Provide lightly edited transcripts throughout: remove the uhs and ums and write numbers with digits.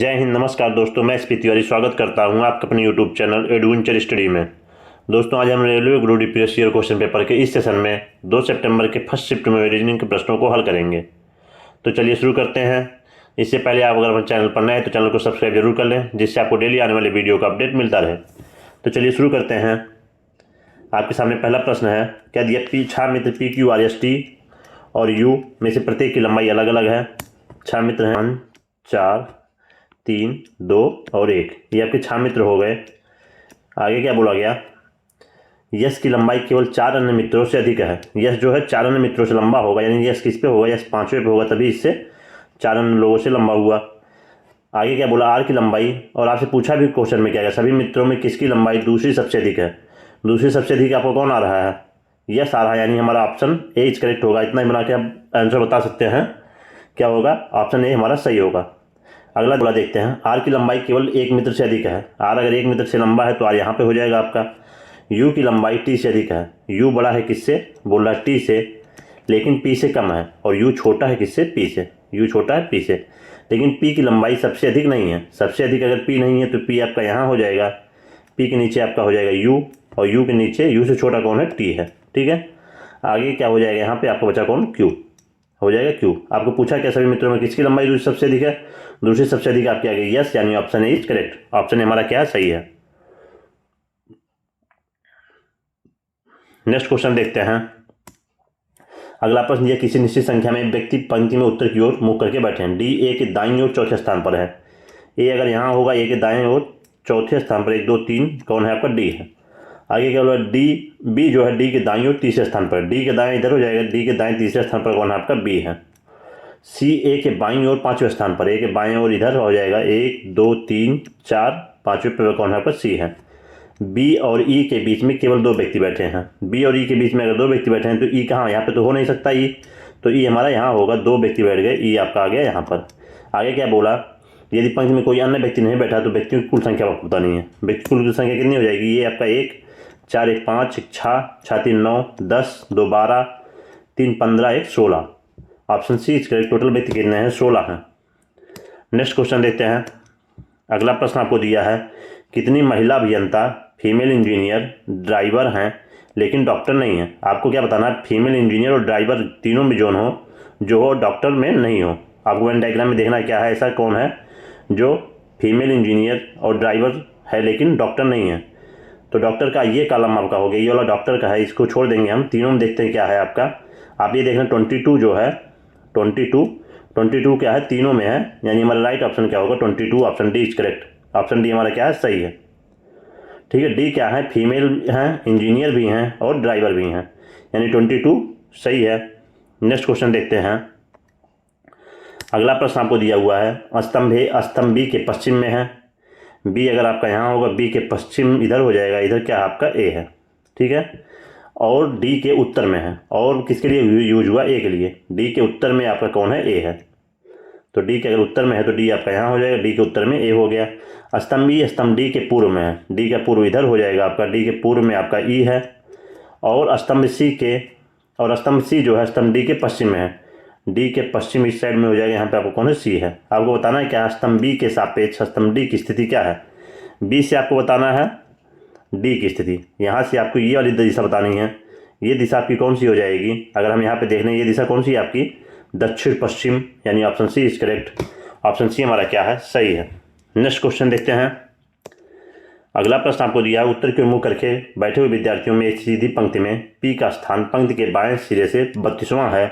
जय हिंद। नमस्कार दोस्तों, मैं एसपी तिवारी स्वागत करता हूं आपका अपने यूट्यूब चैनल एडवेंचर स्टडी में। दोस्तों, आज हम railway group D previous year question paper के इस सेशन में 2 सितंबर के फर्स्ट शिफ्ट में रीजनिंग के प्रश्नों को हल करेंगे। तो चलिए शुरू करते हैं। इससे पहले आप अगर हमारे चैनल पर नए हैं तो चैनल को सब्सक्राइब जरूर कर लें, जिससे आपको डेली आने वाले वीडियो का अपडेट मिलता रहे। तो चलिए शुरू करते हैं। आपके सामने पहला प्रश्न है, क्या दिया पी छह मित्र P Q R S T और यू में से प्रत्येक की लंबाई अलग अलग है। छह मित्र हैं 1 4 3 2 और 1, ये आपके 6 मित्र हो गए। आगे क्या बोला गया, यश की लंबाई केवल 4 अन्य मित्रों से अधिक है। यश जो है 4 अन्य मित्रों से लंबा होगा, यानी यश किस पे होगा, यश 5वें पे होगा, तभी इससे 4 अन्य लोगों से लंबा हुआ। आगे क्या बोला, आर की लंबाई, और आपसे पूछा भी क्वेश्चन में क्या है, सभी मित्रों में किसकी लंबाई दूसरी सबसे अधिक है। दूसरी सबसे अधिक आपको कौन आ रहा है, यश आ रहा है, यानी हमारा ऑप्शन ए इज करेक्ट होगा। इतना ही बना के आप आंसर बता सकते हैं, क्या होगा, ऑप्शन ए हमारा सही होगा। अगला बोला देखते हैं, आर की लंबाई केवल एक मित्र से अधिक है। आर अगर एक मित्र से लंबा है तो आर यहाँ पे हो जाएगा आपका। यू की लंबाई टी से अधिक है। यू बड़ा है किससे, बोल रहा है टी से, लेकिन पी से कम है। और यू छोटा है किससे, पी से। यू छोटा है पी से, लेकिन पी की लंबाई सबसे अधिक नहीं है। सबसे अधिक अगर पी नहीं है तो पी आपका यहाँ हो जाएगा, पी के नीचे आपका हो जाएगा यू, और यू के नीचे यू से छोटा कौन है, टी है। ठीक है, आगे क्या हो जाएगा, यहाँ पे आपका बचा कौन, क्यू हो जाएगा। क्यू आपको पूछा क्या सभी मित्रों में किसकी लंबाई दूसरी सबसे अधिक है, दूसरी सबसे अधिक आपके आगे यस, यानी option A is correct. Option A हमारा क्या है, सही है। नेक्स्ट क्वेश्चन देखते हैं। अगला प्रश्न, यह किसी निश्चित संख्या में व्यक्ति पंक्ति में उत्तर की ओर मुख करके बैठे हैं। डी ए के दाईं ओर चौथे स्थान पर है। ए अगर यहाँ होगा, ए के दाएं ओर चौथे स्थान पर 1 2 3 कौन है आपका, डी है। आगे क्या बोला, डी बी जो है डी के दाईं ओर तीसरे स्थान पर। डी के दाएं इधर हो जाएगा, डी के दाएं तीसरे स्थान पर कौन है आपका, बी है। सी ए के बाईं ओर 5वें स्थान पर, ए के बाएं ओर इधर हो जाएगा 1 2 3 4 5वें पे कौन है आपका, सी है। बी और ई के बीच में केवल 2 व्यक्ति बैठे हैं। बी और ई के बीच में अगर 2 व्यक्ति बैठे हैं तो ई कहाँ, यहाँ पे तो हो नहीं सकता ई, तो ई हमारा यहाँ होगा। 2 व्यक्ति बैठ गए, ई आपका आ गया यहाँ पर। आगे क्या बोला, यदि पंक्ति में कोई अन्य व्यक्ति नहीं बैठा तो व्यक्तियों की कुल संख्या आपको पता नहीं है। व्यक्ति कुल संख्या कितनी हो जाएगी, ये आपका 1 4 1 5 1 6 6 3 9 10 2 12 3 15 1 16। Option C is correct. Total व्यक्ति कितने हैं, 16 हैं। नेक्स्ट क्वेश्चन देखते हैं। अगला प्रश्न आपको दिया है, कितनी महिला अभियंता फीमेल इंजीनियर ड्राइवर हैं लेकिन डॉक्टर नहीं है। आपको क्या बताना है, फीमेल इंजीनियर और ड्राइवर तीनों में जो हो डॉक्टर में नहीं हो। आपको वेन डायग्राम में देखना क्या है, ऐसा कौन है जो फीमेल इंजीनियर और ड्राइवर है लेकिन डॉक्टर नहीं है। तो डॉक्टर का ये कॉलम आपका हो गया, ये वाला डॉक्टर का है, इसको छोड़ देंगे हम। तीनों में देखते हैं क्या है आपका। आप ये देखना 22 जो है, 22 क्या है, तीनों में है, यानी हमारा राइट ऑप्शन क्या होगा, 22। Option D is correct. Option D हमारा क्या है, सही है। ठीक है, डी क्या है, फीमेल हैं, इंजीनियर भी हैं और ड्राइवर भी हैं, यानी 22 सही है। नेक्स्ट क्वेश्चन देखते हैं। अगला प्रश्न आपको दिया हुआ है, स्तंभ ए स्तंभ बी के पश्चिम में है। बी अगर आपका यहाँ होगा, बी के पश्चिम इधर हो जाएगा, इधर क्या आपका ए है। ठीक है, और डी के उत्तर में है, और किसके लिए यूज हुआ, ए के लिए। डी के उत्तर में आपका कौन है, ए है। तो डी के अगर उत्तर में है तो डी आपका यहाँ हो जाएगा, डी के उत्तर में ए हो गया। स्तंभ बी स्तंभ डी के पूर्व में है, डी का पूर्व इधर हो जाएगा आपका, डी के पूर्व में आपका ई है। और स्तंभ सी जो है स्तंभ डी के पश्चिम में है, डी के पश्चिम इस साइड में हो जाएगा, यहाँ पे आपको कौन है, सी है। आपको बताना है क्या, स्तंभ बी के सापेक्ष स्तंभ डी की स्थिति क्या है। बी से आपको बताना है डी की स्थिति, यहाँ से आपको ये वाली दिशा बतानी है। ये दिशा आपकी कौन सी हो जाएगी, अगर हम यहाँ पे देख लें ये दिशा कौन सी है आपकी, दक्षिण पश्चिम, यानी option C is correct. Option C हमारा क्या है, सही है। नेक्स्ट क्वेश्चन देखते हैं। अगला प्रश्न आपको दिया है, उत्तर की ओर मुँह करके बैठे हुए विद्यार्थियों में एक सीधी पंक्ति में पी का स्थान पंक्ति के बाएं सिरे से 32वां है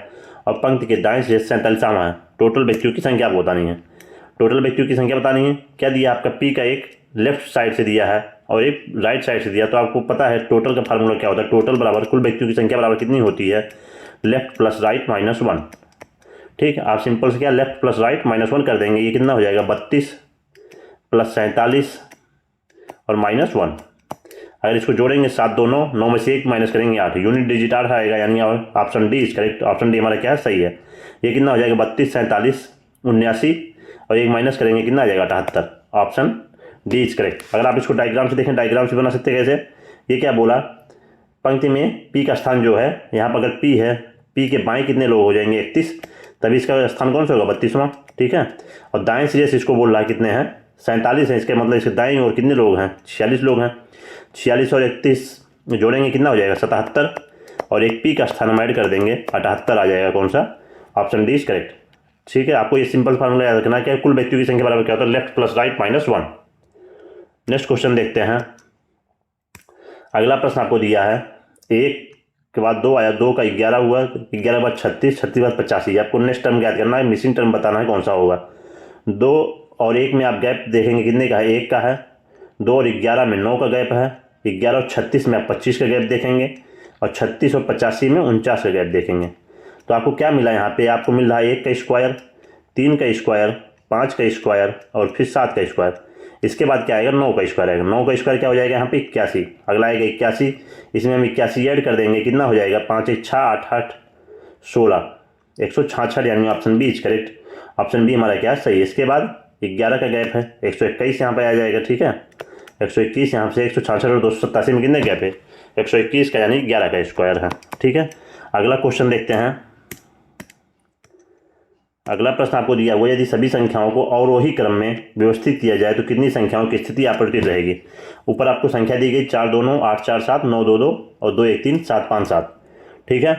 और पंक्ति के दाएं सिरे से 47वां है। टोटल व्यक्तियों की संख्या आपको बतानी है। टोटल व्यक्तियों की संख्या बतानी है। क्या दिया आपका, पी का एक लेफ्ट साइड से दिया है और एक राइट साइड से दिया, तो आपको पता है टोटल का फार्मूला क्या होता है, टोटल बराबर कुल व्यक्तियों की संख्या बराबर कितनी होती है, लेफ्ट प्लस राइट माइनस 1। ठीक है, आप सिंपल से क्या लेफ्ट प्लस राइट माइनस 1 कर देंगे, ये कितना हो जाएगा, 32 प्लस 47 और माइनस 1। अगर इसको जोड़ेंगे 7 2 9, 9 में से 1 माइनस करेंगे 8, यूनिट डिजिट 8 आएगा, यानी option D is correct. Option D हमारा क्या है, सही है। ये कितना हो जाएगा, 32 47 79 और 1 माइनस करेंगे कितना आ जाएगा, 78। Option D is correct. अगर आप इसको डायग्राम से देखें, डायग्राम से बना सकते हैं कैसे, ये क्या बोला, पंक्ति में पी का स्थान जो है, यहाँ पर अगर पी है, पी के बाएं कितने लोग हो जाएंगे, 31, तभी इसका स्थान कौन सा होगा 32वां। ठीक है, और दाएं सिरे से इसको बोल रहा है कितने हैं 47 है, इसके मतलब इसके दाएं ओर कितने लोग हैं 46 लोग हैं। 46 और 31 जोड़ेंगे कितना हो जाएगा 77, और एक पी का स्थान हम ऐड कर देंगे 78 आ जाएगा। कौन सा, ऑप्शन डी इज करेक्ट। ठीक है, आपको ये सिंपल फार्मूला याद रखना है, कुल व्यक्तियों की संख्या बराबर क्या होता है left plus right minus 1। Next question देखते हैं। अगला प्रश्न आपको दिया है 1 के बाद 2 आया, 2 का 11 हुआ, 11 के बाद 36, 36 के बाद 85। आपको नेक्स्ट टर्म याद करना है, मिसिंग टर्म बताना है कौन सा होगा। 2 और 1 में आप गैप देखेंगे कितने का है 1 का है। 2 और 11 में 9 का गैप है। 11 और 36 में आप 25 का गैप देखेंगे, और 36 और 85 में 49 का गैप देखेंगे। तो आपको क्या मिला यहाँ पे, आपको मिल रहा है 1 का स्क्वायर, 3 का स्क्वायर, 5 का स्क्वायर और फिर 7 का स्क्वायर। इसके बाद क्या आएगा 9 का स्क्वायर आएगा। 9 का स्क्वायर क्या हो जाएगा यहाँ पे 81। अगला आएगा 81, इसमें हम 81 ऐड कर देंगे कितना हो जाएगा 5 1 6 8 8 16 166, यानी option B is correct. Option B हमारा क्या सही है। इसके बाद 11 का गैप है 121 यहाँ पे आ जाएगा। ठीक है, 121 यहाँ से 166 और 287 में कितने गैप है 121 का, यानी 11 का स्क्वायर है। ठीक है, अगला क्वेश्चन देखते हैं। अगला प्रश्न आपको दिया हुआ, यदि सभी संख्याओं को अवरोही क्रम में व्यवस्थित किया जाए तो कितनी संख्याओं की स्थिति अपरिवर्तित रहेगी। ऊपर आपको संख्या दी गई 4 2 9 8 4 7 9 2 2 और 2 1 3 7 5 7। ठीक है,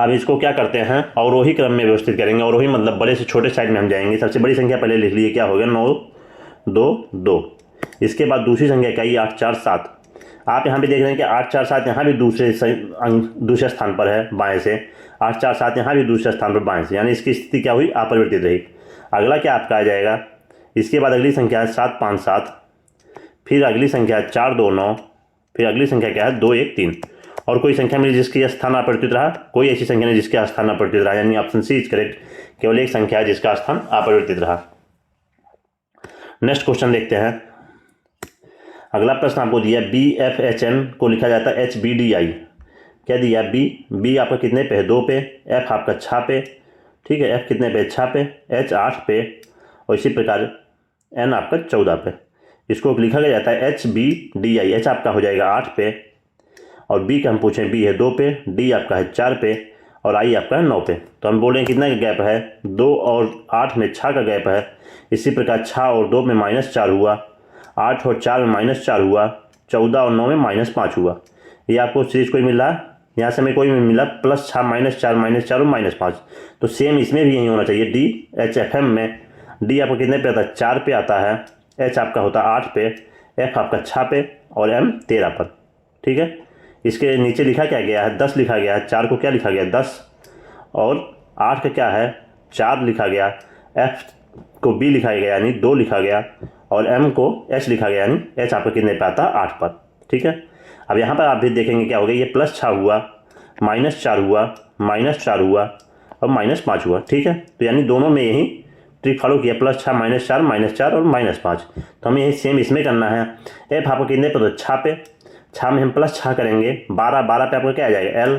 अब इसको क्या करते हैं अवरोही क्रम में व्यवस्थित करेंगे। अवरोही मतलब बड़े से छोटे साइड में हम जाएंगे। सबसे बड़ी संख्या पहले लिख लिए, क्या हो गया 9 2 2। इसके बाद दूसरी संख्या क्या है 8 4 7। आप यहाँ भी देख रहे हैं कि 8 4 7 यहाँ भी दूसरे स्थान पर है बाएं से, 8 4 7 यहाँ भी दूसरे स्थान पर बाएं से, यानी इसकी स्थिति क्या हुई अपरिवर्तित रही। अगला क्या आपका आ जाएगा, इसके बाद अगली संख्या है 7 5 7, फिर अगली संख्या है 4 2 9, फिर अगली संख्या क्या है 2 1 3। और कोई संख्या मिली जिसकी स्थान अपरिवर्तित रहा, कोई ऐसी संख्या नहीं जिसका स्थान अपरिवर्तित रहा, यानी ऑप्शन सी इज करेक्ट। केवल एक संख्या है जिसका स्थान अपरिवर्तित रहा। नेक्स्ट क्वेश्चन देखते हैं। अगला प्रश्न आपको दिया BFHN को लिखा जाता है HBDI। क्या दिया बी आपका कितने पे है 2 पे, F आपका 6 पे। ठीक है, F कितने पे 6 पे, H 8 पे और इसी प्रकार N आपका 14 पे। इसको लिखा गया जाता है HBDI। H आपका हो जाएगा 8 पे और B का हम पूछें B है 2 पे, D आपका है 4 पे और I आपका है 9 पे। तो हम बोल रहे हैं कितना का गैप है 2 और 8 में 6 का गैप है। इसी प्रकार 6 और 2 में -4 हुआ, 8 और 4 में -4 हुआ, 14 और 9 में -5 हुआ। ये आपको सीरीज कोई मिल रहा है, यहाँ से हमें कोई भी मिला +6 -4 -4 और -5। तो सेम इसमें भी यही होना चाहिए। DHFM में D आपका कितने पे आता है 4 पे आता है, H आपका होता है 8 पे, F आपका 6 पे और M 13 पर। ठीक है, इसके नीचे लिखा क्या गया है 10 लिखा गया है। 4 को क्या लिखा गया 10 और 8 का क्या है 4 लिखा गया, F को B लिखा गया यानी 2 लिखा गया और M को H लिखा गया यानी H आपका कितने पे आता है 8 पर। ठीक है, अब यहाँ पर आप भी देखेंगे क्या हो गया, ये +6 हुआ, -4 हुआ, -4 हुआ और -5 हुआ। ठीक है, तो यानी दोनों में यही ट्रिक फॉलो किया, +6 -4 और -5। तो हमें यही सेम इसमें करना है। F आपको कितने पर तो 6 पे, 6 में हम +6 करेंगे, 12 पे आपका क्या आ जाएगा L,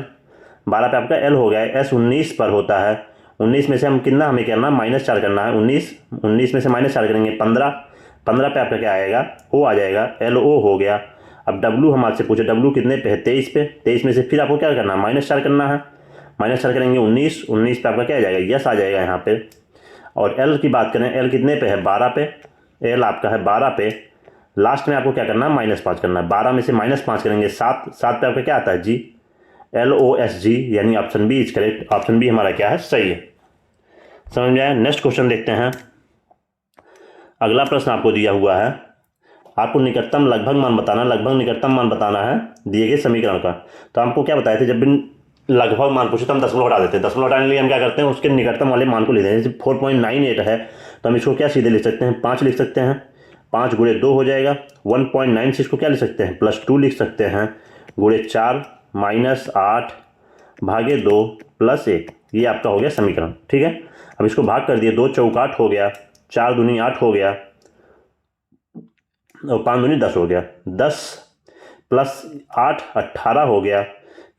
12 पे आपका L हो गया है। S 19 पर होता है, 19 में से हम कितना हमें करना -4 करना है, 19 में से -4 करेंगे 15 पे आपका क्या आएगा O आ जाएगा, LO हो गया। अब W हम आपसे पूछे W कितने पे है 23 पे, 23 में से फिर आपको क्या करना है -4 करना है, -4 करेंगे 19 पे आपका क्या आ जाएगा यस आ जाएगा यहाँ पे। और L की बात करें, L कितने पे है 12 पे, L आपका है 12 पे। लास्ट में आपको क्या करना है -5 करना है, 12 में से -5 करेंगे 7 पे आपका क्या आता है G, LOSG, यानी option B is correct. Option B हमारा क्या है सही है। समझ में आया। नेक्स्ट क्वेश्चन देखते हैं। अगला प्रश्न आपको दिया हुआ है, आपको निकटतम लगभग मान बताना, लगभग निकटतम मान बताना है दिए गए समीकरण का। तो हमको क्या बताए थे, जब भी लगभग मान पूछे तो हम दशमलव हटा देते हैं। दशमलव हटाने के लिए हम क्या करते हैं उसके निकटतम वाले मान को लेते हैं। जैसे 4.98 है तो हम इसको क्या सीधे लिख सकते हैं 5 लिख सकते हैं, 5 गुणे 2 हो जाएगा। 1.96 को क्या लिख सकते हैं +2 लिख सकते हैं, गुणे 4 -8 भागे 2 +1। ये आपका हो गया समीकरण। ठीक है, अब इसको भाग कर दिए, 2 चौक 8 हो गया, 4 दूनी 8 हो गया और 5 दूनी 10 हो गया, 10 + 8 18 हो गया।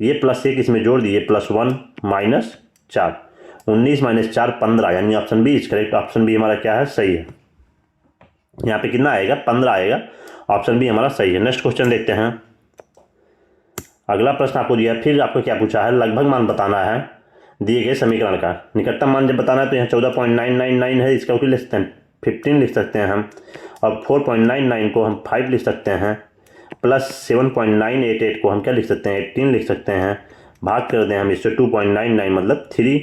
ये +1 इसमें जोड़ दिए +1 -4, 19 - 4 15, यानी option B is correct. Option B हमारा क्या है सही है। यहाँ पे कितना आएगा 15 आएगा। ऑप्शन बी हमारा सही है। नेक्स्ट क्वेश्चन देखते हैं। अगला प्रश्न आपको दिया, फिर आपको क्या पूछा है लगभग मान बताना है दिए गए समीकरण का। निकटतम मान जब बताना है तो यहाँ 14.999 है, इसका लिख सकते हैं 15 लिख सकते हैं हम, और 4.99 को हम 5 लिख सकते हैं, प्लस 7.988 को हम क्या लिख सकते हैं 18 लिख सकते हैं। भाग कर दें हम इससे 2.99 मतलब 3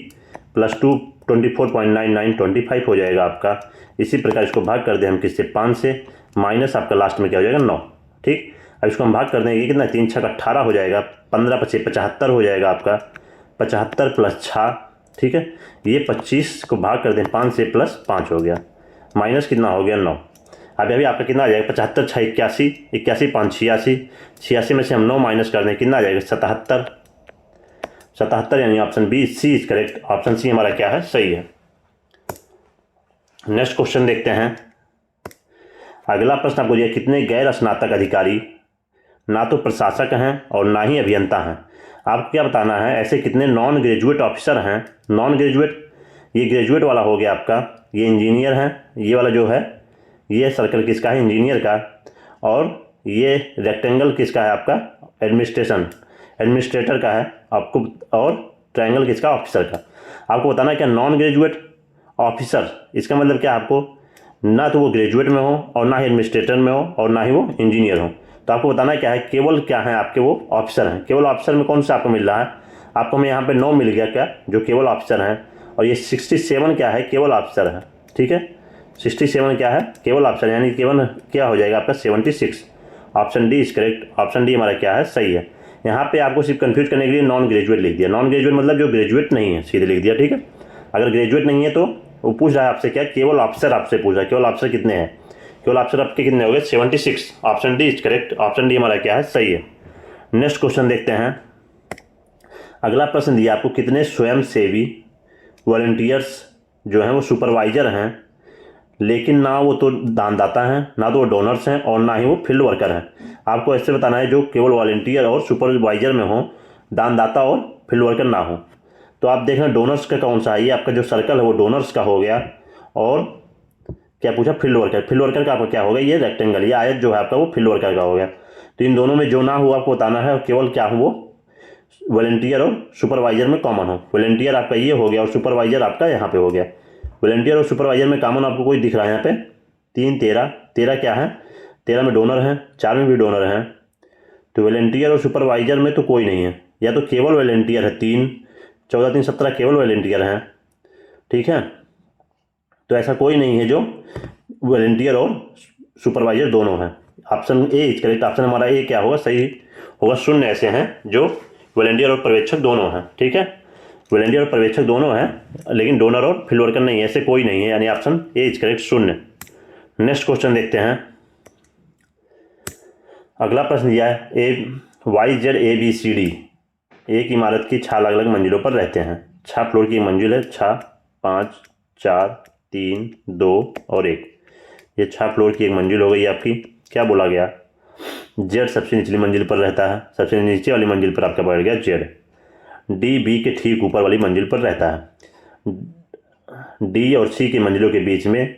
+ 2 24.99 25 हो जाएगा आपका। इसी प्रकार इसको भाग कर दें हम किससे 5 से, माइनस आपका लास्ट में क्या हो जाएगा 9। ठीक, अब इसको हम भाग कर देंगे कितना 3 × 6 = 18 हो जाएगा, 15 × 5 = 75 हो जाएगा आपका, 75 + 6। ठीक है, ये 25 को भाग कर दें 5 से, प्लस 5 हो गया, माइनस कितना हो गया 9। अभी आपका कितना आ जाएगा 75 × 6 = 81, 81 × 5 = 86, 86 में से हम 9 माइनस कर दें कितना आ जाएगा 77, 77 यानी option B C is correct. Option C हमारा क्या है सही है। नेक्स्ट क्वेश्चन देखते हैं। अगला प्रश्न आपको दिया कितने गैर स्नातक अधिकारी ना तो प्रशासक हैं और ना ही अभियंता हैं। आपको क्या बताना है ऐसे कितने नॉन ग्रेजुएट ऑफिसर हैं। नॉन ग्रेजुएट, ये ग्रेजुएट वाला हो गया आपका, ये इंजीनियर हैं, ये वाला जो है ये सर्कल किसका है इंजीनियर का, और ये रेक्टेंगल किसका है आपका एडमिनिस्ट्रेटर का है आपको, और ट्रायंगल किसका ऑफिसर का। आपको बताना है क्या नॉन ग्रेजुएट ऑफिसर, इसका मतलब क्या आपको ना तो वो ग्रेजुएट में हो और ना ही एडमिनिस्ट्रेटर में हो और ना ही वो इंजीनियर हो। तो आपको बताना क्या है केवल क्या है आपके वो ऑफिसर हैं। केवल ऑफिसर में कौन सा आपको मिल रहा है, आपको हमें यहाँ पे 9 मिल गया क्या जो केवल ऑफिसर हैं, और ये 67 क्या है केवल ऑफिसर है। ठीक है, 67 क्या है केवल ऑफिसर, यानी केवल क्या हो जाएगा आपका 76। Option D is correct. Option D हमारा क्या है सही है। यहाँ पे आपको सिर्फ कंफ्यूज करने के लिए नॉन ग्रेजुएट लिख दिया। नॉन ग्रेजुएट मतलब जो ग्रेजुएट नहीं है सीधे लिख दिया। ठीक है, अगर ग्रेजुएट नहीं है तो वो पूछ रहा है आपसे क्या केवल ऑफिसर आपसे पूछ रहा है, केवल ऑफिसर कितने हैं, केवल ऑफिसर आपके कितने हो गए 76। Option D is correct. Option D हमारा क्या है सही है। नेक्स्ट क्वेश्चन देखते हैं। अगला प्रश्न दिया आपको कितने स्वयंसेवी वॉलंटियर्स जो हैं वो सुपरवाइजर हैं, लेकिन ना वो तो दानदाता हैं, ना तो वो डोनर्स हैं, और ना ही वो फील्ड वर्कर हैं। आपको ऐसे बताना है जो केवल वॉलंटियर और सुपरवाइजर में हो, दानदाता और फील्ड वर्कर ना हो। तो आप देखना डोनर्स का कौन सा है, ये आपका जो सर्कल है वो डोनर्स का हो गया, और क्या पूछा फील्ड वर्कर। फील्ड वर्कर का आपका क्या होगा ये रेक्टेंगल, ये आयत जो है आपका वो फील्ड वर्कर का हो गया। तो इन दोनों में जो ना हो आपको बताना है, केवल क्या हो वो वॉलंटियर और सुपरवाइजर में कॉमन हो। वॉलंटियर आपका ये हो गया और सुपरवाइजर आपका यहाँ पे हो गया। वॉलंटियर और सुपरवाइजर में कॉमन आपको कोई दिख रहा है यहाँ पे 3 13 13 क्या है 13 में डोनर हैं, 4 में भी डोनर हैं। तो वॉलंटियर और सुपरवाइजर में तो कोई नहीं है, या तो केवल वॉलंटियर है 3 14 3 17 केवल वॉलंटियर हैं। ठीक है, तो ऐसा कोई नहीं है जो वॉलंटियर और सुपरवाइजर दोनों हैं। Option A is correct. Option हमारा ए क्या होगा सही होगा। 0 ऐसे हैं जो वॉलंटियर और पर्यवेक्षक दोनों हैं। ठीक है, वॉलंटियर और पर्यवेक्षक दोनों हैं लेकिन डोनर और फील्ड वर्कर नहीं है, ऐसे कोई नहीं है, यानी option A is correct 0। Next question देखते हैं। अगला प्रश्न दिया है YZABCD एक इमारत की 6 अलग अलग मंजिलों पर रहते हैं। 6 फ्लोर की मंजिल है, 6 5 4 3 2 और 1। ये 6 फ्लोर की एक मंजिल हो गई आपकी। क्या बोला गया जेड सबसे निचली मंजिल पर रहता है, सबसे नीचे वाली मंजिल पर आपका बैठ गया जेड। डी बी के ठीक ऊपर वाली मंजिल पर रहता है। डी और सी की मंजिलों के बीच में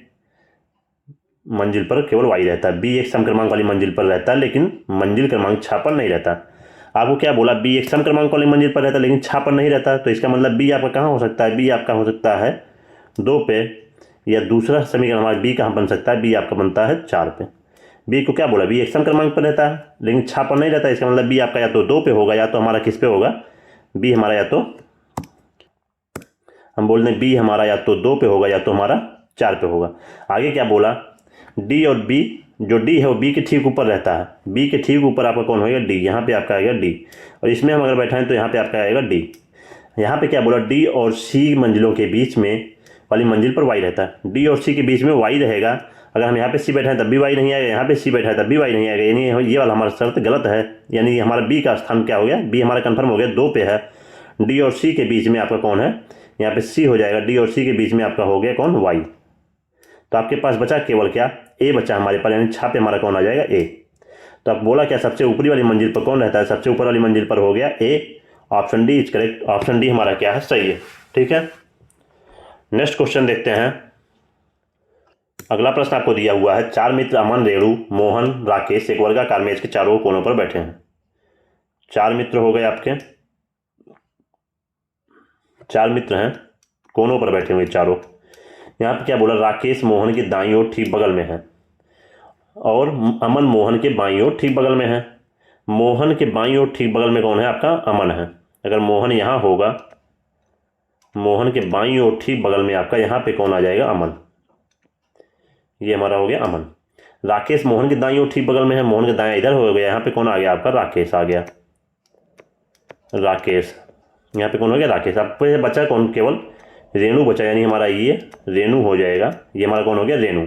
मंजिल पर केवल वाई रहता है। बी एक सम क्रमांक वाली मंजिल पर रहता है लेकिन मंजिल क्रमांक 6 पर नहीं रहता। आपको क्या बोला बी एक सम क्रमांक वाली मंजिल पर रहता है लेकिन 6 पर नहीं रहता, तो इसका मतलब बी आपका कहाँ हो सकता है, बी आपका हो सकता है 2 पे, या दूसरा समीकरण हमारा बी कहाँ बन सकता है, बी आपका बनता है 4 पे। बी को क्या बोला बी एक सम क्रमांक पर रहता है लेकिन 6 पर नहीं रहता, इसका मतलब बी आपका या तो 2 पे होगा या तो हमारा किस पे होगा, बी हमारा या तो हम बोल दें बी हमारा या तो 2 पे होगा या तो हमारा 4 पे होगा। आगे क्या बोला डी और बी, जो डी है वो बी के ठीक ऊपर रहता है। बी के ठीक ऊपर आपका कौन होगा डी, यहाँ पे आपका आएगा डी, और इसमें हम अगर बैठाएं तो यहाँ पे आपका आएगा डी। यहाँ पे क्या बोला डी और सी मंजिलों के बीच में वाली मंजिल पर वाई रहता है। डी और सी के बीच में वाई रहेगा, अगर हम यहाँ पे सी बैठाएं तब भी वाई नहीं आएगा, यहाँ पे सी बैठा है तब भी वाई नहीं आएगा, यानी ये वाला हमारा शर्त गलत है। यानी हमारा बी का स्थान क्या हो गया, बी हमारा कन्फर्म हो गया 2 पे है। डी और सी के बीच में आपका कौन है, यहाँ पे सी हो जाएगा, डी और सी के बीच में आपका हो गया कौन वाई। तो आपके पास बचा केवल क्या ए बचा हमारे पास, यानी 6 पे हमारा कौन आ जाएगा ए। तो आप बोला क्या सबसे ऊपरी वाली मंजिल पर कौन रहता है, सबसे ऊपर वाली मंजिल पर हो गया A. Option D is correct. Option D हमारा क्या है सही है। ठीक है, नेक्स्ट क्वेश्चन देखते हैं। अगला प्रश्न आपको दिया हुआ है 4 मित्र अमन रेणु मोहन राकेश एक वर्गाकार मेज के चारों कोनों पर बैठे हैं। 4 मित्र हो गए आपके, चार मित्र हैं, कोनों पर बैठे हुए चारों। यहाँ पे क्या बोला, राकेश मोहन के दाईं ओर ठीक बगल में है और अमन मोहन के बाईं ओर ठीक बगल में है। मोहन के बाईं ओर ठीक बगल में कौन है, आपका अमन है। अगर मोहन यहाँ होगा, मोहन के बाईं ओर ठीक बगल में आपका यहाँ पे कौन आ जाएगा, अमन। ये हमारा हो गया अमन। राकेश मोहन के दाईं ओर ठीक बगल में है, मोहन के दाएं इधर हो गया, यहाँ पे कौन आ गया आपका, राकेश आ गया। राकेश, यहाँ पे कौन हो गया, राकेश। अब पे बचा कौन, केवल रेणु बचा, यानी हमारा ये रेणु हो जाएगा। ये हमारा कौन हो गया, रेणु।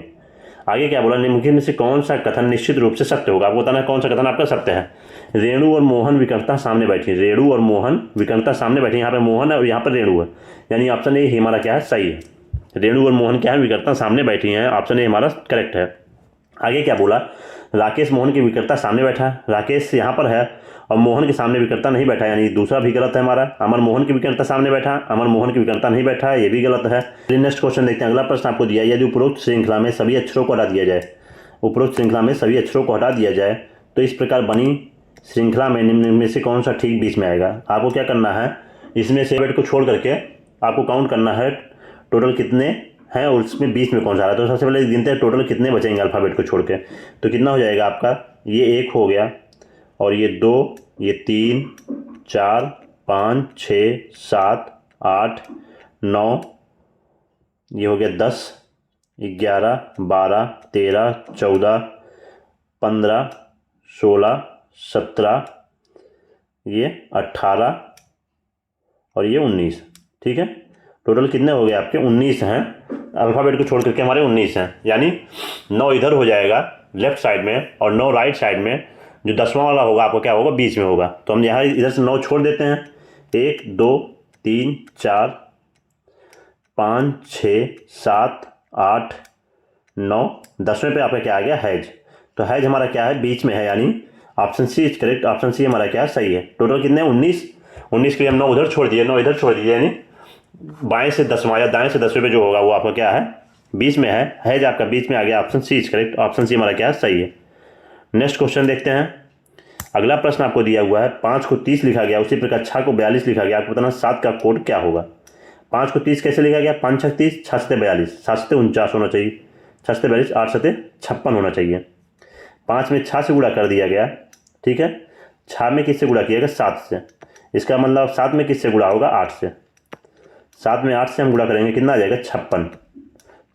आगे क्या बोला, निम्नलिखित में से कौन सा कथन निश्चित रूप से सत्य होगा। आपको बताना है कौन सा कथन आपका सत्य है। रेणु और मोहन विकटता सामने बैठी, रेणु और मोहन विकटता सामने बैठे, यहाँ पे मोहन है और यहाँ पर रेणु है, यानी ऑप्शन ए हमारा क्या है, सही है। रेणु और मोहन क्या है, विकटता सामने बैठी हैं, ऑप्शन ए हमारा करेक्ट है। आगे क्या बोला, राकेश मोहन की विकटता सामने बैठा है, राकेश यहाँ पर है और मोहन के सामने विकटता नहीं बैठा, यानी दूसरा भी गलत है हमारा। अमन मोहन की विकटता सामने बैठा, अमन मोहन की विकटता नहीं बैठा, ये भी गलत है। नेक्स्ट क्वेश्चन देखते हैं। अगला प्रश्न आपको दिया, यदि उपरोक्त श्रृंखला में सभी अक्षरों को हटा दिया जाए, उपरोक्त श्रृंखला में सभी अक्षरों को हटा दिया जाए तो इस प्रकार बनी श्रृंखला में निम्न में से कौन सा ठीक बीच में आएगा। आपको क्या करना है, इसमें से अल्फाबेट को छोड़ करके आपको काउंट करना है टोटल कितने हैं और उसमें बीच में कौन सा आ रहा है। तो सबसे पहले गिनते हैं टोटल कितने बचेंगे अल्फाबेट को छोड़ के। तो कितना हो जाएगा आपका, ये 1 हो गया और ये 2, ये 3, 4, 5, 6, 7, 8, 9, ये हो गया 10, 11, 12, 13, 14, 15, 16, 17, ये 18 और ये 19। ठीक है, टोटल कितने हो गए आपके, 19 हैं। अल्फ़ाबेट को छोड़ करके हमारे 19 हैं, यानी 9 इधर हो जाएगा लेफ्ट साइड में और 9 राइट साइड में। जो 10वां वाला होगा आपको क्या होगा, बीच में होगा। तो हम यहाँ इधर से 9 छोड़ देते हैं। 1, 2, 3, 4, 5, 6, 7, 8, 9, 10वें पे आपका क्या आ गया, हैज। तो हैज हमारा क्या है, बीच में है, यानी option C is correct. Option C हमारा क्या है, सही है। टोटल कितने, 19। 19 के लिए हम 9 उधर छोड़ दिए, 9 इधर छोड़ दिए, यानी बाएं से 10वां या दाएं से 10वें पे जो होगा वो आपका क्या है, बीच में है। हैज आपका बीच में आ गया, option C is correct. Option C हमारा क्या है, सही है। नेक्स्ट क्वेश्चन देखते हैं। अगला प्रश्न आपको दिया हुआ है, 5 को 30 लिखा गया, उसी प्रकार 6 को 42 लिखा गया। आपको बताना 7 का कोड क्या होगा। 5 को 30 कैसे लिखा गया, 5 6 30, 6 7 42, 7 7 49 होना चाहिए, 6 7 42, 8 7 56 होना चाहिए। 5 में 6 से गुणा कर दिया गया, ठीक है। 6 में किससे गुणा किया गया, 7 से। इसका मतलब 7 में किससे गुणा होगा, 8 से। 7 में 8 से हम गुणा करेंगे, कितना आ जाएगा, 56।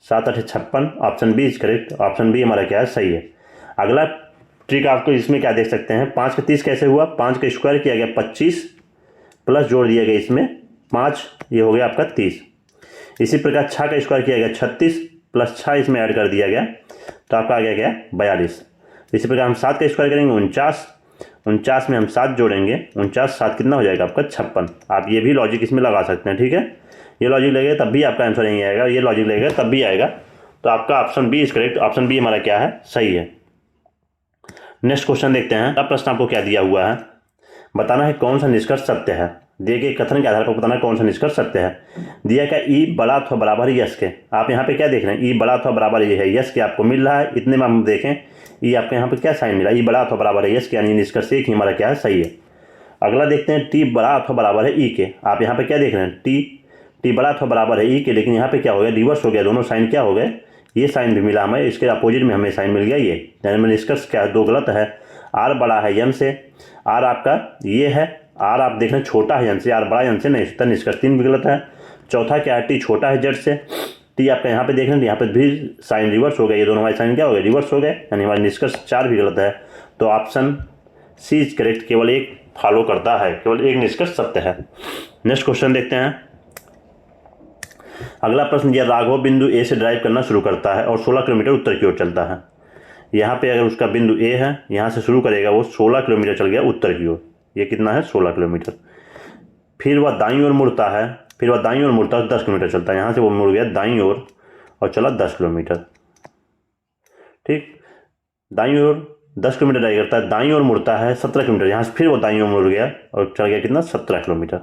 7 8 56, option B is correct. Option B हमारा क्या है, सही है। अगला ट्रिक आपको इसमें क्या देख सकते हैं, 5 का 30 कैसे हुआ, 5 का स्क्वायर किया गया 25 प्लस जोड़ दिया गया इसमें 5, ये हो गया आपका 30। इसी प्रकार 6 का स्क्वायर किया गया 36 प्लस 6 इसमें ऐड कर दिया गया, तो आपका आ गया क्या, 42। इसी प्रकार हम 7 का स्क्वायर करेंगे 49, 49 में हम 7 जोड़ेंगे, 49 7 कितना हो जाएगा आपका, 56। आप ये भी लॉजिक इसमें लगा सकते हैं, ठीक है। ये लॉजिक लगेगा तब भी आपका आंसर नहीं आएगा, ये लॉजिक लगेगा तब भी आएगा। तो आपका option B is correct. Option B हमारा क्या है, सही है। नेक्स्ट क्वेश्चन देखते हैं। अब प्रश्न आपको क्या दिया हुआ है, बताना है कौन सा निष्कर्ष सत्य है। दिए गए कथन के आधार पर बताना कौन सा निष्कर्ष सत्य है। दिया क्या, ई बड़ा अथवा बराबर यस के। आप यहाँ पे क्या देख रहे हैं, ई बड़ा अथवा बराबर ये है यस के आपको मिल रहा है। इतने में हम देखें ई आपके यहाँ पे क्या साइन मिला, ई बड़ा अथवा बराबर है यस के, यानी निष्कर्ष एक ही हमारा क्या है, सही है। अगला देखते हैं, टी बड़ा अथवा बराबर है ई के। आप यहाँ पे क्या देख रहे हैं, टी बड़ा अथवा बराबर है ई के, लेकिन यहाँ पे क्या हो गया, रिवर्स हो गया, दोनों साइन क्या हो गए, ये साइन भी मिला हमें, इसके अपोजिट में हमें साइन मिल गया ये, यानी में निष्कर्ष क्या है, दो गलत है। आर बड़ा है एम से, आर आपका ये है, आर आप देख रहे हैं छोटा है एन से, आर बड़ा एन से, नहीं तो निष्कर्ष 3 भी गलत है। चौथा क्या है, टी छोटा है जेड से, टी आपका यहाँ पे देख रहे हैं यहाँ पे भी साइन रिवर्स हो गया, ये दोनों हमारे साइन क्या हो गए, रिवर्स हो गए, यानी हमारे निष्कर्ष 4 भी गलत है। तो ऑप्शन सी इज करेक्ट, केवल एक फॉलो करता है, केवल एक निष्कर्ष सत्य है। नेक्स्ट क्वेश्चन देखते हैं। अगला प्रश्न दिया, राघव बिंदु ए से ड्राइव करना शुरू करता है और 16 किलोमीटर उत्तर की ओर चलता है। यहाँ पे अगर उसका बिंदु ए है, यहाँ से शुरू करेगा, वो 16 किलोमीटर चल गया उत्तर की ओर, ये कितना है, 16 किलोमीटर। फिर वह दाईं ओर मुड़ता है, फिर वह दाईं ओर मुड़ता है, 10 किलोमीटर चलता है। यहाँ से वो मुड़ गया दाईं ओर और चला 10 किलोमीटर, ठीक। दाईं ओर 10 किलोमीटर ड्राइव करता है, दाईं ओर मुड़ता है 17 किलोमीटर, यहाँ से फिर वो दाईं ओर मुड़ गया और चल गया कितना, 17 किलोमीटर।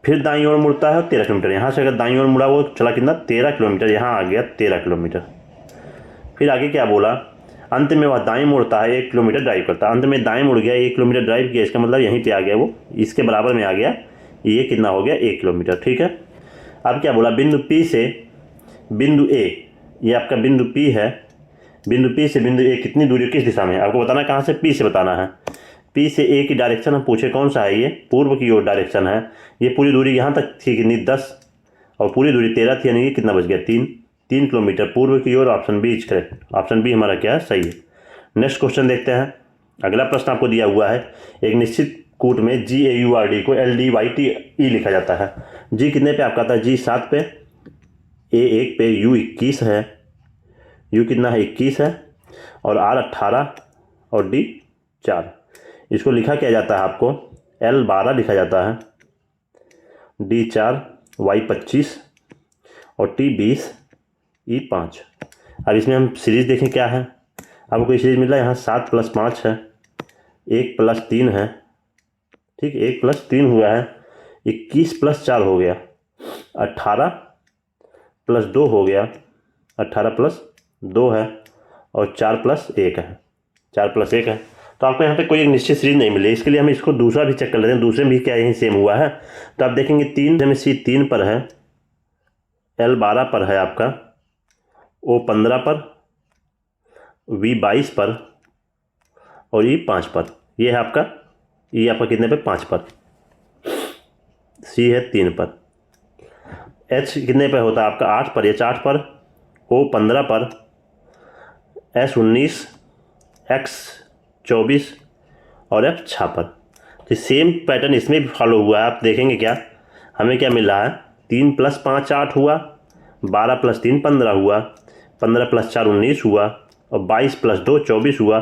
फिर दाईं ओर मुड़ता है 13 किलोमीटर, यहाँ से अगर दाईं ओर मुड़ा वो चला कितना, 13 किलोमीटर, यहाँ आ गया 13 किलोमीटर। फिर आगे क्या बोला, अंत में वह दाएं मुड़ता है, 1 किलोमीटर ड्राइव करता है। अंत में दाएं मुड़ गया, 1 किलोमीटर ड्राइव किया, इसका मतलब यहीं पे आ गया वो, इसके बराबर में आ गया, ये कितना हो गया 1 किलोमीटर। ठीक है, अब क्या बोला, बिंदु P से बिंदु A, ये आपका बिंदु P है, बिंदु P से बिंदु A कितनी दूरी किस दिशा में है आपको बताना है। कहाँ से? P से बताना है। P से A की डायरेक्शन हम पूछे कौन सा है, ये पूर्व की ओर डायरेक्शन है। ये पूरी दूरी यहाँ तक थी कितनी 10 और पूरी दूरी 13 थी, यानी कि कितना बच गया 3 किलोमीटर पूर्व की ओर। Option B is correct. Option B हमारा क्या है, सही है। नेक्स्ट क्वेश्चन देखते हैं। अगला प्रश्न आपको दिया हुआ है, एक निश्चित कूट में GAURD को LDYTE लिखा जाता है। G कितने पे आपका आता है, G 7 पे, A 1 पे, U 21 है, U कितना है 21 है, और R 18 और D 4। इसको लिखा क्या जाता है आपको, L 12 लिखा जाता है, D 4, Y 25 और T 20, E 5। अब इसमें हम सीरीज देखें क्या है। आपको कोई सीरीज मिल रहा है, यहाँ 7 + 5 है, 1 + 3 है, ठीक, 1 + 3 हुआ है, 21 + 4 हो गया, 18 + 2 हो गया, 18 + 2 है, और 4 + 1 है, 4 + 1 है। तो आपको यहाँ पे कोई एक निश्चित सीरीज नहीं मिली, इसके लिए हम इसको दूसरा भी चेक कर लेते हैं, दूसरे में भी क्या यही सेम हुआ है। तो आप देखेंगे 3 में C 3 पर है, L 12 पर है आपका, O 15 पर, V 22 पर और E 5 पर। ये है आपका, E आपका कितने पे, 5 पर, C है 3 पर, H कितने पे होता है आपका 8 पर, H 8 पर, O 15 पर, S 19, X 24 और F 6 पर। तो सेम पैटर्न इसमें भी फॉलो हुआ है। आप देखेंगे क्या हमें क्या मिल रहा है, 3 + 5 8 हुआ, 12 + 3 15 हुआ, 15 + 4 19 हुआ, और 22 + 2 24 हुआ,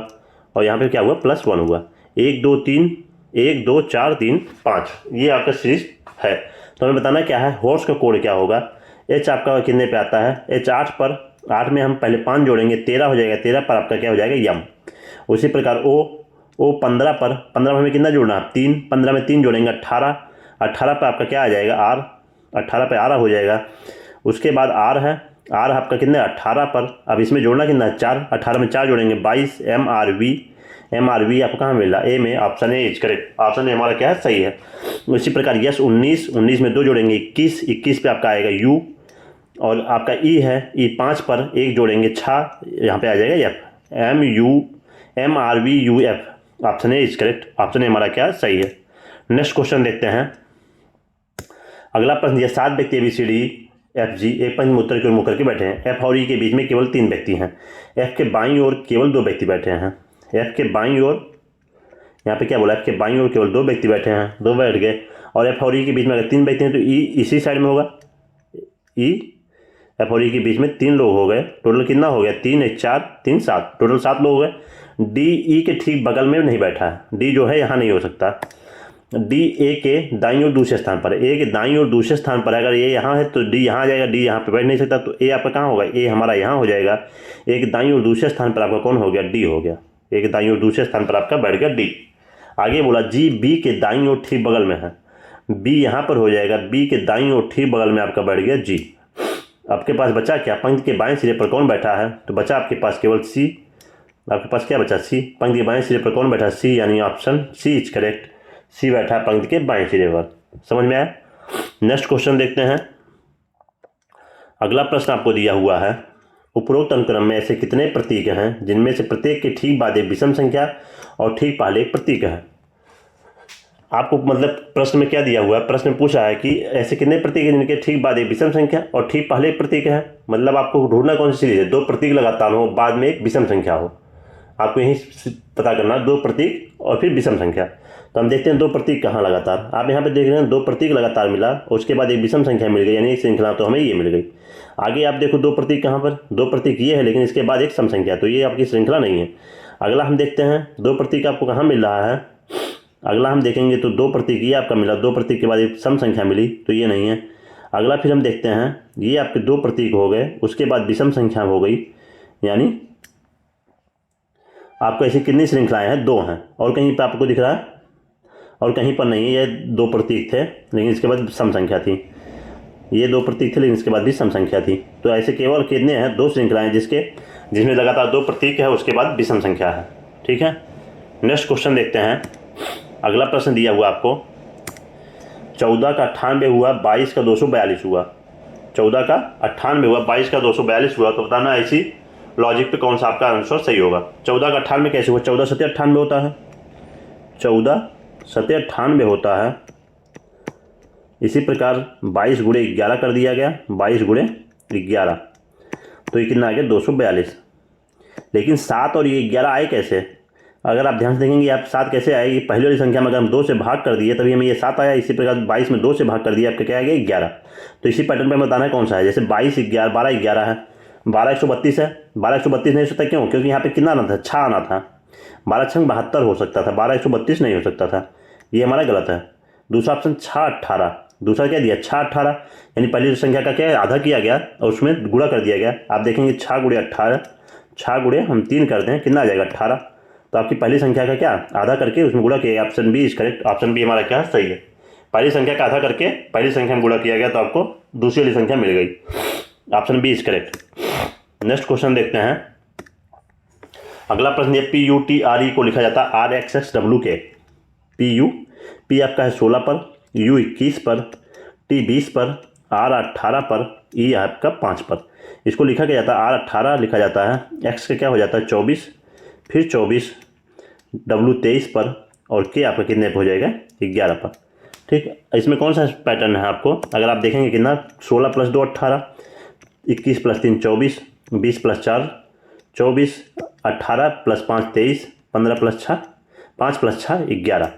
और यहाँ पे क्या हुआ +1 हुआ। 1 2 3 1 2 4 3 5, ये आपका सीरीज है। तो हमें बताना क्या है, हॉर्स का कोड क्या होगा। H आपका कितने पे आता है, H 8 पर, 8 में हम पहले 5 जोड़ेंगे 13 हो जाएगा, 13 पर आपका क्या हो जाएगा यम। उसी प्रकार O 15 पर, 15 में हमें कितना जोड़ना है 3, 15 में 3 जोड़ेंगे 18, 18 पर आपका क्या आ जाएगा R, 18 पे R हो जाएगा। उसके बाद R है, R आपका कितना है 18 पर, अब इसमें जोड़ना कितना है 4, 18 में 4 जोड़ेंगे 22, MRV आपको कहाँ मिल रहा है, ए में, option A is correct. Option A हमारा क्या है, सही है। उसी प्रकार यस 19, 19 में 2 जोड़ेंगे 21, 21 पे आपका आएगा U, और आपका E है, E 5 पर 1 जोड़ेंगे 6, यहाँ पे आ जाएगा F, MRVUF। Option A is correct. Option A हमारा क्या सही है। नेक्स्ट क्वेश्चन देखते हैं। अगला प्रश्न दिया, 7 व्यक्ति ABCDFG एक पंच उत्तर की ओर मुकर के बैठे हैं। F और E के बीच में केवल 3 व्यक्ति हैं। F के बाईं ओर केवल 2 व्यक्ति बैठे हैं। F के बाईं ओर, यहाँ पे क्या बोला, F के बाईं ओर केवल 2 व्यक्ति बैठे हैं, 2 बैठ गए, और F और E के बीच में अगर 3 व्यक्ति हैं तो E इसी साइड में होगा। E F और E के बीच में 3 लोग हो गए, टोटल कितना हो गया 3 1 4 3 7, टोटल 7 लोग हो गए। D E के ठीक बगल में नहीं बैठा है, D जो है यहाँ नहीं हो सकता। D A के दाईं ओर दूसरे स्थान पर है, A के दाईं ओर दूसरे स्थान पर है, अगर ये यहाँ है तो D यहाँ आ जाएगा, D यहाँ पे बैठ नहीं सकता, तो A आपका कहाँ होगा, A हमारा यहाँ हो जाएगा। A के दाईं ओर दूसरे स्थान पर आपका कौन हो गया, D हो गया। A के दाईं ओर दूसरे स्थान पर आपका बैठ गया D। आगे बोला G B के दाईं ओर ठीक बगल में है, B यहाँ पर हो जाएगा, B के दाईं ओर ठीक बगल में आपका बैठ गया G। आपके पास बचा क्या, पंक्ति के बाएं सिरे पर कौन बैठा है, तो बचा आपके पास केवल C। आपके पास क्या बचा, C। पंक्ति के बाएं सिरे पर कौन बैठा, C, यानी option C is correct. C बैठा है पंक्ति के बाएं सिरे पर। समझ में आया। नेक्स्ट क्वेश्चन देखते हैं। अगला प्रश्न आपको दिया हुआ है, उपरोक्त अनुक्रम में ऐसे कितने प्रतीक हैं जिनमें से प्रत्येक के ठीक बाद एक विषम संख्या और ठीक पहले एक प्रतीक है। आपको मतलब प्रश्न में क्या दिया हुआ है, प्रश्न में पूछा है कि ऐसे कितने प्रतीक हैं जिनके ठीक बाद एक विषम संख्या और ठीक पहले एक प्रतीक है। मतलब आपको ढूंढना कौन सी सीरीज है, 2 प्रतीक लगातार हो, बाद में एक विषम संख्या हो। आपको यही पता करना, 2 प्रतीक और फिर विषम संख्या। तो हम देखते हैं 2 प्रतीक कहाँ लगातार। आप यहाँ पे देख रहे हैं 2 प्रतीक लगातार मिला, उसके बाद एक विषम संख्या मिल गई, यानी एक श्रृंखला, तो हमें ये मिल गई। आगे आप देखो 2 प्रतीक कहाँ पर, 2 प्रतीक ये है, लेकिन इसके बाद एक सम संख्या, तो ये आपकी श्रृंखला नहीं है। अगला हम देखते हैं 2 प्रतीक आपको कहाँ मिल रहा है। अगला हम देखेंगे तो 2 प्रतीक ये आपका मिला, 2 प्रतीक के बाद एक सम संख्या मिली, तो ये नहीं है। अगला फिर हम देखते हैं, ये आपके 2 प्रतीक हो गए, उसके बाद विषम संख्या हो गई, यानी आपको ऐसी कितनी श्रृंखलाएं हैं, 2 हैं। और कहीं पर आपको दिख रहा है, और कहीं पर नहीं है। ये 2 प्रतीक थे, लेकिन इसके बाद सम संख्या थी। ये 2 प्रतीक थे, लेकिन इसके बाद भी सम संख्या थी। तो ऐसे केवल कितने हैं, 2 श्रृंखलाएं जिसमें लगातार 2 प्रतीक है, उसके बाद विषम संख्या है। ठीक है। नेक्स्ट क्वेश्चन देखते हैं। अगला प्रश्न दिया हुआ आपको, 14 का 98 हुआ, 22 का 242 हुआ। 14 का 98 हुआ, 22 का 242 हुआ। तो बताना ऐसी लॉजिक पे कौन सा आपका आंसर सही होगा। 14 का 98 कैसे हुआ? 14 सत्ते 98 होता है, 14 सत्ते 98 होता है। इसी प्रकार 22 गुणे 11 कर दिया गया, 22 गुणे 11, तो ये कितना आ गया? 242। लेकिन 7 और ये 11 आए कैसे? अगर आप ध्यान से देखेंगे आप 7 कैसे आएगी? पहली वाली संख्या में अगर हम 2 से भाग कर दिए तभी हमें ये 7 आया। इसी प्रकार 22 में 2 से भाग कर दिया, आपका क्या आ गया? 11। तो इसी पैटर्न पे बताना है कौन सा है। जैसे 22 11 12 11 है, 12 132 है। 12 132 नहीं हो सकता, क्यों? क्योंकि यहाँ पे कितना आना था? 6 आना था। 12 6 72 हो सकता था, 12 132 नहीं हो सकता था। ये हमारा गलत है। दूसरा ऑप्शन 6 18, दूसरा क्या दिया? 6 18, यानी पहली संख्या का क्या है? आधा किया गया और उसमें गुणा कर दिया गया। आप देखेंगे 6 गुणे 18, 6 गुणे हम 3 करते हैं, कितना आ जाएगा? 18। तो आपकी पहली संख्या का क्या? आधा करके उसमें गुणा किया गया। Option B is correct. Option B हमारा क्या है? सही है। पहली संख्या का आधा करके पहली संख्या में गुणा किया गया तो आपको दूसरी वाली संख्या मिल गई। Option B is correct. Next question देखते हैं। अगला प्रश्न, ये PUTRE को लिखा जाता है RXXW पी आपका है 16 पर, U 21 पर, T 20 पर, R 18 पर, E आपका 5 पर। इसको लिखा क्या जाता है? R 18 लिखा जाता है, X का क्या हो जाता है? 24, फिर 24, W 23 पर और K आपका कितने पर हो जाएगा? 11 पर। ठीक, इसमें कौन सा पैटर्न है आपको? अगर आप देखेंगे कितना? 16 + 2 18, 21 + 3 24, 20 + 4 24, 18 + 5 23, 15 + 6 5 + 6 11,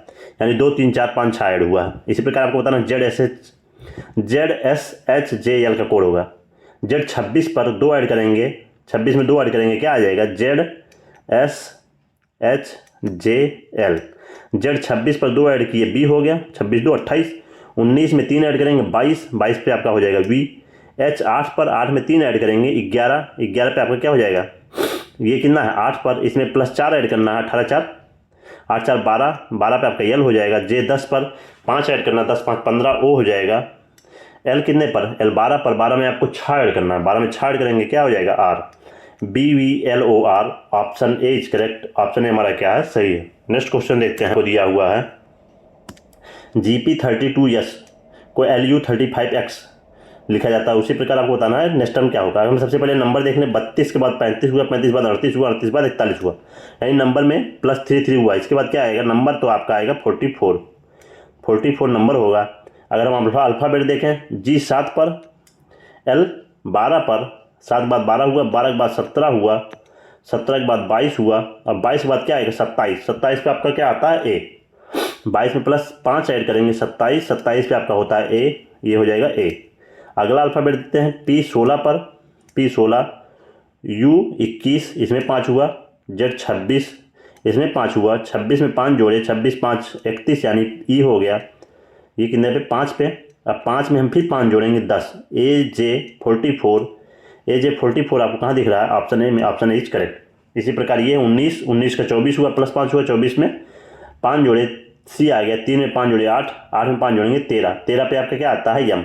यानी 2 3 4 5 6 ऐड हुआ है। इसी प्रकार आपको बताना ZSHJL का कोड होगा। Z 26 पर 2 ऐड करेंगे, 26 में 2 ऐड करेंगे, क्या आ जाएगा? ZSHJL। Z 26 पर 2 ऐड किए, B हो गया, 26 2 28, 19 में 3 ऐड करेंगे, 22, 22 पे आपका हो जाएगा V। H 8 पर 8 में 3 ऐड करेंगे, 11, 11 पे आपका क्या हो जाएगा? ये कितना है? 8 पर, इसमें +4 ऐड करना है, 18 4 8 4 12, 12 पे आपका L हो जाएगा। J 10 पर 5 ऐड करना, 10 5 15, O हो जाएगा। L कितने पर? L 12 पर, 12 में आपको 6 ऐड करना है, 12 में 6 ऐड करेंगे, क्या हो जाएगा? R। BVLOR, option A is correct. Option A हमारा क्या है? सही है। नेक्स्ट क्वेश्चन देखते हैं। को दिया हुआ है GP32S को LU 35X लिखा जाता है। उसी प्रकार आपको बताना है नेक्स्ट टर्म क्या होगा। हम सबसे पहले नंबर देख लें। 32 के बाद 35 हुआ, 35 बाद 38 हुआ, 38 बाद 41 हुआ, यानी नंबर में +3 हुआ। इसके बाद क्या आएगा? नंबर तो आपका आएगा 44 नंबर होगा। अगर हम अल्फ़ाबेट देखें, G 7 पर, L 12 पर, 7 के बाद 12 हुआ, 12 के बाद 17 हुआ, 17 के बाद 22 हुआ, और 22 के बाद क्या आएगा? 27। 27 पे आपका क्या आता है? A। 22 में +5 ऐड करेंगे, 27, 27 पे आपका होता है A, ये हो जाएगा A। अगला अल्फ़ाबेट देखते हैं। P 16 पर, P 16, U 21, इसमें 5 हुआ, Z 26, इसमें 5 हुआ, 26 में 5 जोड़े, 26 5 31, यानी E हो गया। ये कितने पे? 5 पे। अब 5 में हम फिर 5 जोड़ेंगे, 10। AJ 44 आपको कहाँ दिख रहा है? ऑप्शन ए में। Option A is correct. इसी प्रकार ये 19 का 24 हुआ, +5 हुआ, 24 में 5 जोड़े, C आ गया। 3 में 5 जोड़े 8, 8 में 5 जोड़ेंगे 13, 13 पे आपका क्या आता है? M।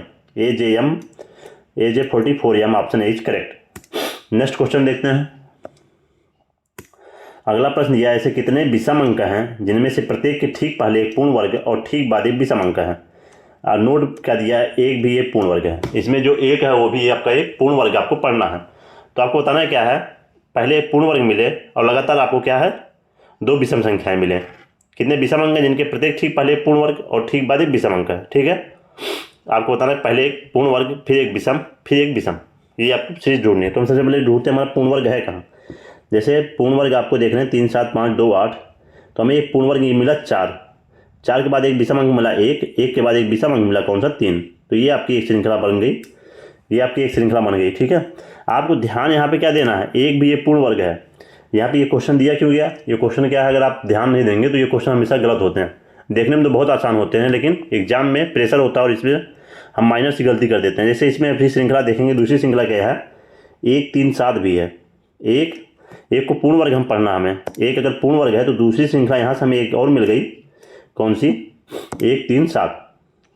AJ 44 M। Option A is correct. Next question देखते हैं। अगला प्रश्न यह, ऐसे कितने विषम अंक हैं जिनमें से प्रत्येक के ठीक पहले एक पूर्ण वर्ग और ठीक बाद एक विषम अंक है? और नोट क्या दिया है? एक भी एक पूर्ण वर्ग है। इसमें जो एक है वो भी आपका एक पूर्ण वर्ग आपको पढ़ना है। तो आपको बताना है क्या है? पहले एक पूर्ण वर्ग मिले और लगातार आपको क्या है? 2 विषम संख्याएं मिले। कितने विषम अंक हैं जिनके प्रत्येक ठीक पहले एक पूर्ण वर्ग और ठीक बाद एक विषम अंक है? ठीक है, आपको बताना है पहले एक पूर्ण वर्ग, फिर एक विषम, फिर एक विषम। ये आपको सीरीज ढूंढनी है। तो हम सबसे पहले ढूंढते हैं हमारा पूर्ण वर्ग है कहाँ। जैसे पूर्ण वर्ग आपको देख रहे हैं 3 7 5 2 8, तो हमें एक पूर्ण वर्ग ये मिला 4, 4 के बाद एक विषम अंक मिला 1, 1 के बाद एक विषम अंक मिला कौन सा? 3। तो ये आपकी एक श्रृंखला बन गई, ये आपकी एक श्रृंखला बन गई। ठीक है, आपको ध्यान यहाँ पे क्या देना है? एक भी ये पूर्ण वर्ग है। यहाँ पे ये क्वेश्चन दिया क्यों गया? ये क्वेश्चन क्या है? अगर आप ध्यान नहीं देंगे तो ये क्वेश्चन हमेशा गलत होते हैं। देखने में तो बहुत आसान होते हैं, लेकिन एग्जाम में प्रेशर होता है और इसमें हम माइनर सी गलती कर देते हैं। जैसे इसमें अभी श्रृंखला देखेंगे, दूसरी श्रृंखला क्या है? 1 3 7 भी है। एक को पूर्ण वर्ग हम पढ़ना हमें। एक अगर पूर्ण वर्ग है तो दूसरी श्रृंखला यहाँ से हमें एक और मिल गई, कौन सी? 1 3 7।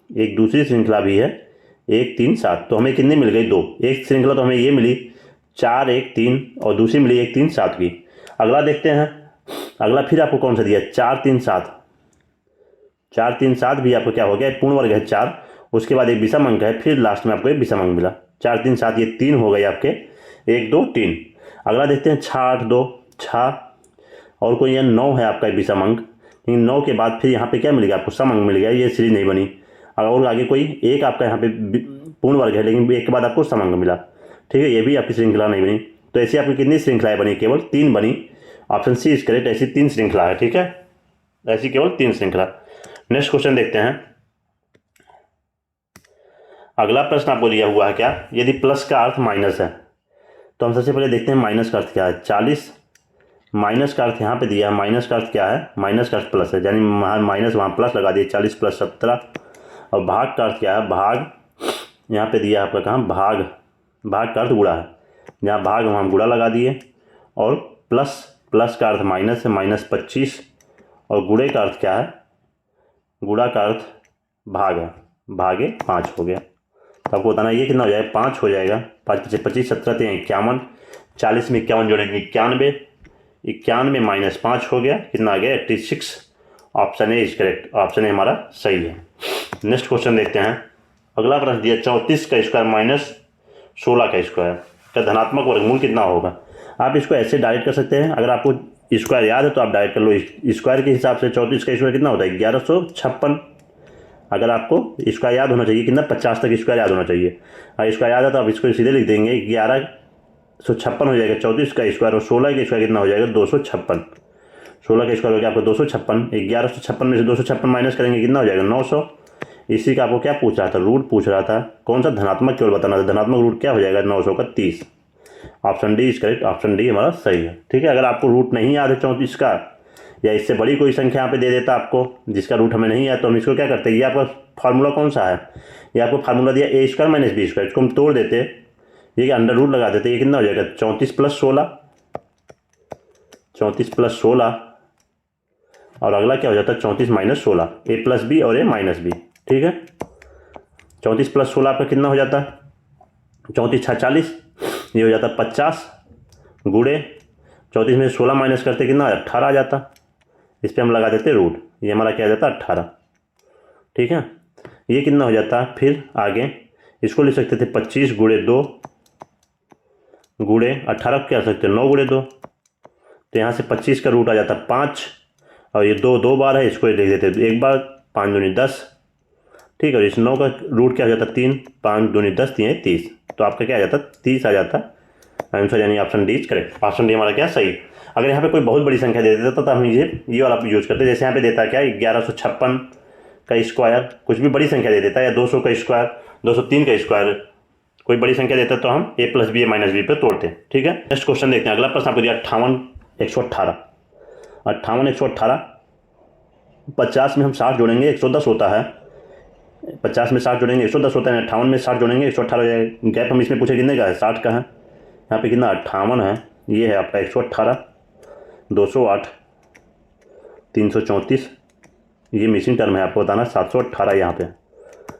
एक दूसरी श्रृंखला भी है 1 3 7, तो हमें कितनी मिल गई? 2। एक श्रृंखला तो हमें ये मिली 4 1 3 और दूसरी मिली 1 3 7 की। अगला देखते हैं। अगला फिर आपको कौन सा दिया? 4 3 7, 4 3 7 भी आपको क्या हो गया, पूर्ण वर्ग है 4, उसके बाद एक विषम अंक है, फिर लास्ट में आपको एक विषम अंक मिला। 4 3 7 ये 3 हो गए आपके, 1 2 3। अगला देखते हैं 6 8 2 6, और कोई यह 9 है आपका एक विषम अंक, लेकिन 9 के बाद फिर यहाँ पे क्या मिल गया आपको, सम अंक मिल गया, ये सीरीज नहीं बनी। और आगे कोई एक आपका यहाँ पे पूर्ण वर्ग है, लेकिन एक के बाद आपको सम अंक मिला, ठीक है, ये भी आपकी श्रृंखला नहीं बनी। तो ऐसी आपकी कितनी श्रृंखलाएं बनी, केवल 3 बनी। ऑप्शन सी इज करेक्ट, ऐसी 3 श्रृंखला है, ठीक है, ऐसी केवल 3 श्रृंखला। नेक्स्ट क्वेश्चन देखते हैं। अगला प्रश्न आपको दिया हुआ है क्या, यदि प्लस का अर्थ माइनस है, तो हम सबसे पहले देखते हैं माइनस का अर्थ क्या है। 40 माइनस का अर्थ यहाँ पे दिया है, माइनस का अर्थ क्या है, माइनस का अर्थ प्लस है, यानी माइनस वहाँ प्लस लगा दिए, 40 + 17। और भाग का अर्थ क्या है, भाग यहाँ पे दिया है आपका कहाँ, भाग, भाग का अर्थ गुणा है, जहाँ भाग वहाँ गुणा लगा दिए। और प्लस, प्लस का अर्थ माइनस है, -25। और गुणे का अर्थ क्या है, गुणा का अर्थ भाग है, भागे 5 हो गया। तो आपको बताना ये कितना हो जाएगा, 5 हो जाएगा। 5 × 25 17 × 51, 40 में 51 जोड़ेंगे 91, 91 - 5 हो गया, कितना आ गया 86। Option A is correct, option A हमारा सही है। नेक्स्ट क्वेश्चन देखते हैं। अगला प्रश्न दिया 34 का स्क्वायर - 16 का स्क्वायर का धनात्मक वर्गमूल कितना होगा। आप इसको ऐसे डायरेक्ट कर सकते हैं, अगर आपको स्क्वायर याद है तो आप डायरेक्ट कर लो। स्क्वायर के हिसाब से 34 का स्क्वायर कितना होता है, 1156। अगर आपको स्क्वायर याद होना चाहिए कितना, 50 तक स्क्वायर याद होना चाहिए। अगर स्क्वायर याद है तो आप इसको सीधे लिख देंगे, 1156 हो जाएगा 34 का स्क्वायर, और 16 का स्क्वायर कितना हो जाएगा, 256। 16 का स्क्वायर हो गया आपको 256, 1156 में से 256 माइनस करेंगे कितना हो जाएगा, 900। इसी का आपको क्या पूछ रहा था, रूट पूछ रहा था, कौन सा धनात्मक केवल बताना था। धनात्मक रूट क्या हो जाएगा, 900 का 30। Option D is correct, option D हमारा सही है, ठीक है। अगर आपको रूट नहीं याद है 34 का, या इससे बड़ी कोई संख्या यहाँ पे दे देता आपको जिसका रूट हमें नहीं है, तो हम इसको क्या करते हैं, ये आपका फार्मूला कौन सा है, ये आपको फार्मूला दिया a² - b², इसको हम तोड़ देते, ये अंडर रूट लगा देते, ये कितना हो जाएगा 34 + 16, 34 + 16। और अगला क्या हो जाता है 34 - 16, a + b और a - b, ठीक है। 34 + 16 आपका कितना हो जाता है, 34 × 6 = 40, ये हो जाता है 50, गुणे 34 में 16 माइनस करते कितना 18 आ जाता, इस पर हम लगा देते रूट, ये हमारा क्या आ जाता 18, ठीक है। ये कितना हो जाता है, फिर आगे इसको लिख सकते थे 25 × 2 गुणे 18 क्या कर सकते हैं 9 × 2, तो यहाँ से 25 का रूट आ जाता 5, और ये 2 2 बार है, इसको लिख देते एक बार, 5 दूनी 10, ठीक है। और इस 9 का रूट क्या आ जाता 3, 5 दूनी 10 3 30, तो आपका क्या आ जाता 30 आ जाता आंसर, यानी option D is correct, option D हमारा क्या सही। अगर यहाँ पे कोई बहुत बड़ी संख्या दे देता तो हम ये वाला यूज करते, जैसे यहाँ पे देता क्या 1156 का स्क्वायर, कुछ भी बड़ी संख्या दे देता है, या 200 का स्क्वायर, 203 का स्क्वायर, कोई बड़ी संख्या देता तो हम a + b - b पे तोड़ते, ठीक है। नेक्स्ट क्वेश्चन देखते हैं। अगला प्रश्न आपको दिया 58 118, 58 118, 50 में हम 60 जोड़ेंगे 110 होता है, 50 में 60 जोड़ेंगे 110 होता है, 58 में 60 जोड़ेंगे 118 हो जाएगा। गैप हम इसमें पूछे कितने का है, 60 का है, यहाँ पे कितना 58 है, ये है आपका 118, 208, 334, ये मिसिंग टर्म है, आपको बताना 718 यहाँ पे,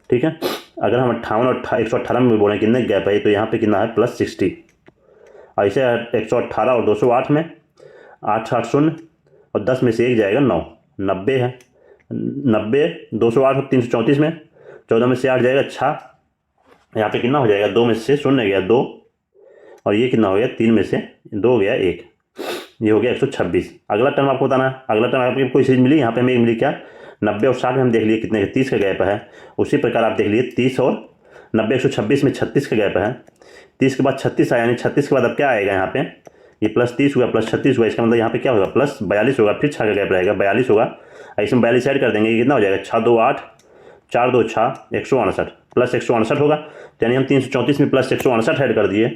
ठीक है। अगर हम 58 और 118 में बोलें कितने गैप है, तो यहाँ पे कितना है +60, ऐसे 118 और 208 में 8 8 0 और 10 में से 1 जाएगा 9, 90 है, 90, 208 और 334 में 14 में से 8 जाएगा 6, यहाँ पे कितना हो जाएगा 2 में से 0 गया 2, और ये कितना हो गया 3 में से 2 गया 1, ये हो गया 126। अगला टर्म आपको बताना है, अगला टर्म आपको कोई चीज़ मिली, यहाँ पे हमें मिली क्या 90 और 60 में हम देख लिए कितने 30 का गैप है, उसी प्रकार आप देख लिए 30 और 90 126 में 36 का गैप है, 30 के बाद 36 आया, यानी 36 के बाद अब क्या आएगा यहाँ पे, ये +30 हुआ +36 हुआ, इसका मतलब यहाँ पे क्या होगा +42 होगा, फिर 6 का गैप रहेगा 42 होगा, इसमें 42 ऐड कर देंगे, ये कितना हो जाएगा 6 2 8 4 2 6 168 +168 होगा, तो यानी हम 334 में +168 ऐड कर दिए,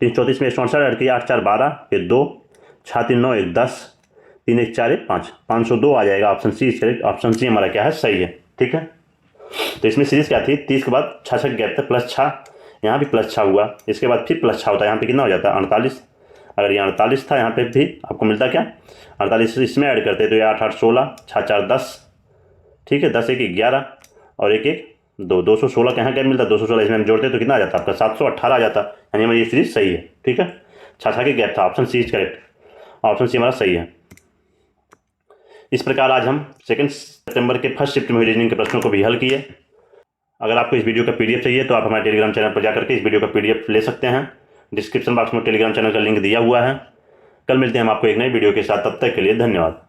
334 में 168 ऐड किया, 8 4 12, फिर 2 6 3 9 1 10, 3 1 4 1 5, 502 आ जाएगा। Option C is correct, option C हमारा क्या है सही है, ठीक है। तो इसमें सीरीज क्या थी, 30 के बाद 6 गैप था +6, यहाँ भी +6 हुआ, इसके बाद फिर +6 होता है, यहाँ पे कितना हो जाता है 48, अगर ये 48 था यहाँ पे भी आपको मिलता क्या 48 इसमें ऐड करते तो ये 8 8 16 6 4 10, ठीक है, 10 1 11 और 1 1 2, 216 का यहाँ क्या मिलता 216, इसमें हम जोड़ते तो कितना आ जाता आपका 718 आ जाता, यानी हमारी ये सीरीज सही है, ठीक है। 6 के गैप था, option C is correct, option C हमारा सही है। इस प्रकार आज हम 2 सितंबर के फर्स्ट शिफ्ट में हुई रीजनिंग के प्रश्नों को भी हल किए। अगर आपको इस वीडियो का पीडीएफ चाहिए तो आप हमारे टेलीग्राम चैनल पर जाकर के इस वीडियो का पीडीएफ ले सकते हैं। डिस्क्रिप्शन बॉक्स में टेलीग्राम चैनल का लिंक दिया हुआ है। कल मिलते हैं हम आपको एक नई वीडियो के साथ, तब तक के लिए धन्यवाद।